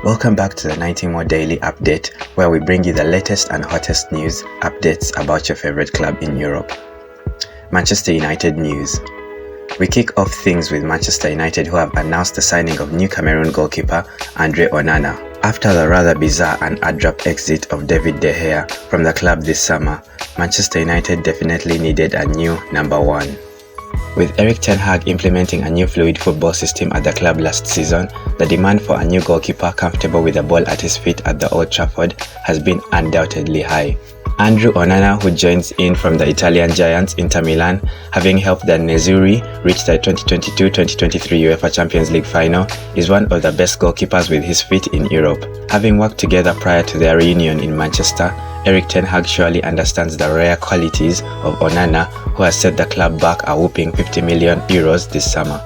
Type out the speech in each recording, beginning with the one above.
Welcome back to the 90 More Daily Update, where we bring you the latest and hottest news updates about your favorite club in Europe. Manchester United news. We kick off things with Manchester United, who have announced the signing of new Cameroon goalkeeper Andre Onana. After the rather bizarre and abrupt exit of David De Gea from the club this summer, Manchester United definitely needed a new number one. With Erik ten Hag implementing a new fluid football system at the club last season, the demand for a new goalkeeper comfortable with the ball at his feet at the Old Trafford has been undoubtedly high. Andre Onana, who joins in from the Italian giants Inter Milan, having helped the Nerazzurri reach the 2022-2023 UEFA Champions League final, is one of the best goalkeepers with his feet in Europe. Having worked together prior to their reunion in Manchester, Erik ten Hag surely understands the rare qualities of Onana, who has set the club back a whopping €50 million this summer.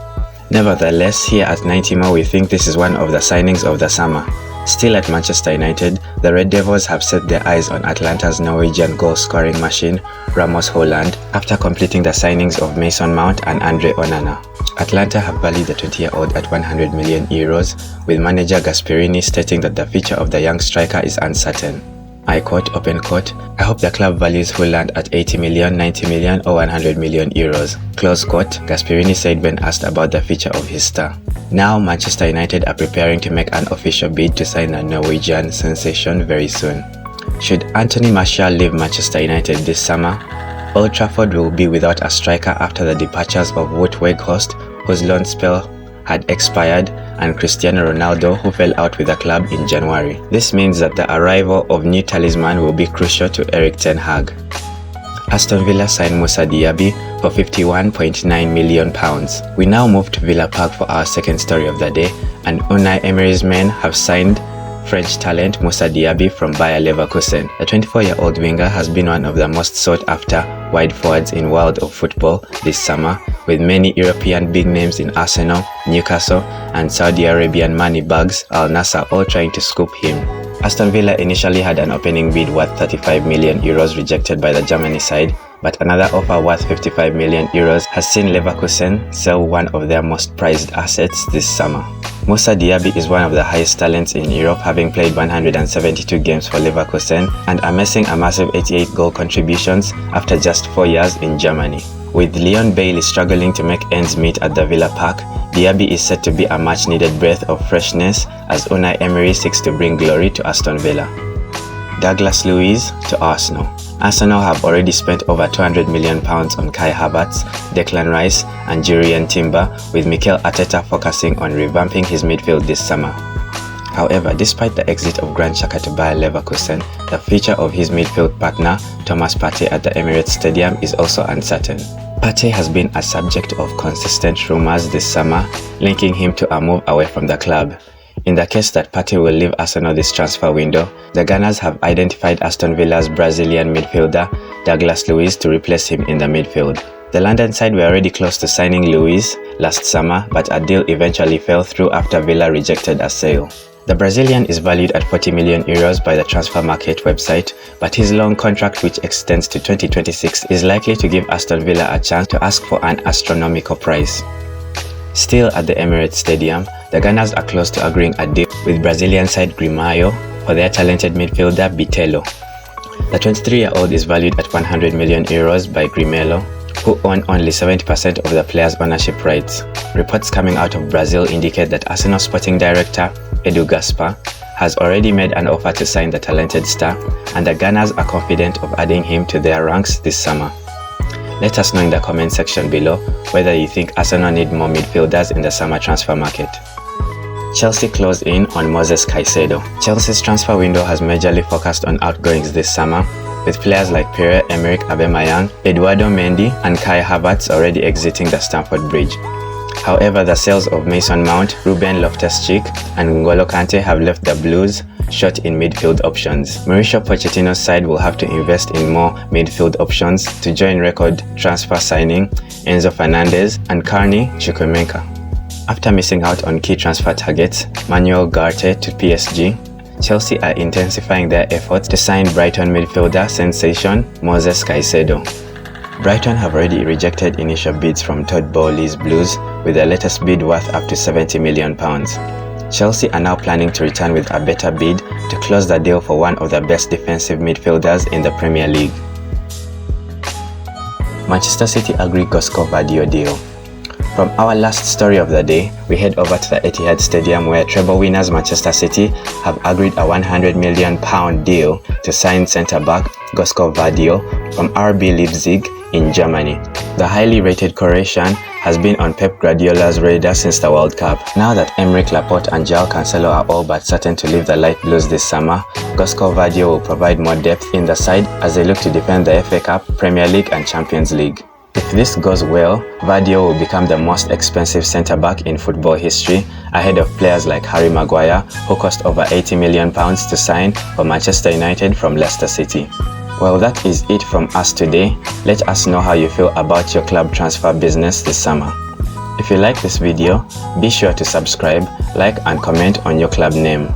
Nevertheless, here at 90 More, we think this is one of the signings of the summer. Still at Manchester United, the Red Devils have set their eyes on Atalanta's Norwegian goal-scoring machine, Rasmus Hojjlund, after completing the signings of Mason Mount and Andre Onana. Atalanta have valued the 20-year-old at €100 million, with manager Gasperini stating that the future of the young striker is uncertain. I quote, open quote, "I hope the club values Hojlund at 80 million, 90 million or €100 million, close quote, Gasperini said when asked about the future of his star. Now, Manchester United are preparing to make an official bid to sign a Norwegian sensation very soon. Should Anthony Martial leave Manchester United this summer, Old Trafford will be without a striker after the departures of Wout Weghorst, whose loan spell had expired, and Cristiano Ronaldo, who fell out with the club in January. This means that the arrival of new talisman will be crucial to Erik ten Hag. Aston Villa signed Moussa Diaby for £51.9 million. We now move to Villa Park for our second story of the day, and Unai Emery's men have signed French talent Moussa Diaby from Bayer Leverkusen. The 24-year-old winger has been one of the most sought-after wide forwards in world of football this summer, with many European big names in Arsenal, Newcastle, and Saudi Arabian money bags Al Nassr all trying to scoop him. Aston Villa initially had an opening bid worth €35 million rejected by the Germany side, but another offer worth €55 million has seen Leverkusen sell one of their most prized assets this summer. Moussa Diaby is one of the highest talents in Europe, having played 172 games for Leverkusen and amassing a massive 88 goal contributions after just 4 years in Germany. With Leon Bailey struggling to make ends meet at the Villa Park, Diaby is set to be a much-needed breath of freshness as Unai Emery seeks to bring glory to Aston Villa. Douglas Luiz to Arsenal. Arsenal have already spent over £200 million on Kai Havertz, Declan Rice and Jurrien Timber, with Mikel Arteta focusing on revamping his midfield this summer. However, despite the exit of Granit Xhaka to Bayer Leverkusen, the future of his midfield partner, Thomas Partey at the Emirates Stadium, is also uncertain. Partey has been a subject of consistent rumours this summer, linking him to a move away from the club. In the case that Partey will leave Arsenal this transfer window, the Gunners have identified Aston Villa's Brazilian midfielder, Douglas Luiz, to replace him in the midfield. The London side were already close to signing Luiz last summer, but a deal eventually fell through after Villa rejected a sale. The Brazilian is valued at €40 million by the transfer market website, but his long contract, which extends to 2026, is likely to give Aston Villa a chance to ask for an astronomical price. Still at the Emirates Stadium, the Gunners are close to agreeing a deal with Brazilian side Grêmio for their talented midfielder Bitelo. The 23-year-old is valued at €100 million by Grêmio, who own only 70% of the player's ownership rights. Reports coming out of Brazil indicate that Arsenal sporting director Edu Gaspar has already made an offer to sign the talented star, and the Gunners are confident of adding him to their ranks this summer. Let us know in the comment section below whether you think Arsenal need more midfielders in the summer transfer market. Chelsea close in on Moses Caicedo. Chelsea's transfer window has majorly focused on outgoings this summer, with players like Pierre-Emerick Aubameyang, Eduardo Mendy and Kai Havertz already exiting the Stamford Bridge. However, the sales of Mason Mount, Ruben Loftus-Cheek and N'Golo Kante have left the Blues short in midfield options. Mauricio Pochettino's side will have to invest in more midfield options to join record transfer signing Enzo Fernandez and Carney Chukwuemeka. After missing out on key transfer targets Manuel Ugarte to PSG, Chelsea are intensifying their efforts to sign Brighton midfielder sensation Moses Caicedo. Brighton have already rejected initial bids from Todd Bowley's Blues, with their latest bid worth up to £70 million. Chelsea are now planning to return with a better bid to close the deal for one of the best defensive midfielders in the Premier League. Manchester City agree Gosco deal. From our last story of the day, we head over to the Etihad Stadium where treble winners Manchester City have agreed a £100 million deal to sign centre-back Gosco from RB Leipzig in Germany. The highly rated Croatian has been on Pep Guardiola's radar since the World Cup. Now that Aymeric Laporte and João Cancelo are all but certain to leave the Light Blues this summer, Gosco will provide more depth in the side as they look to defend the FA Cup, Premier League and Champions League. If this goes well, will become the most expensive centre-back in football history, ahead of players like Harry Maguire, who cost over £80 million to sign for Manchester United from Leicester City. Well, that is it from us today. Let us know how you feel about your club transfer business this summer. If you like this video, be sure to subscribe, like and comment on your club name.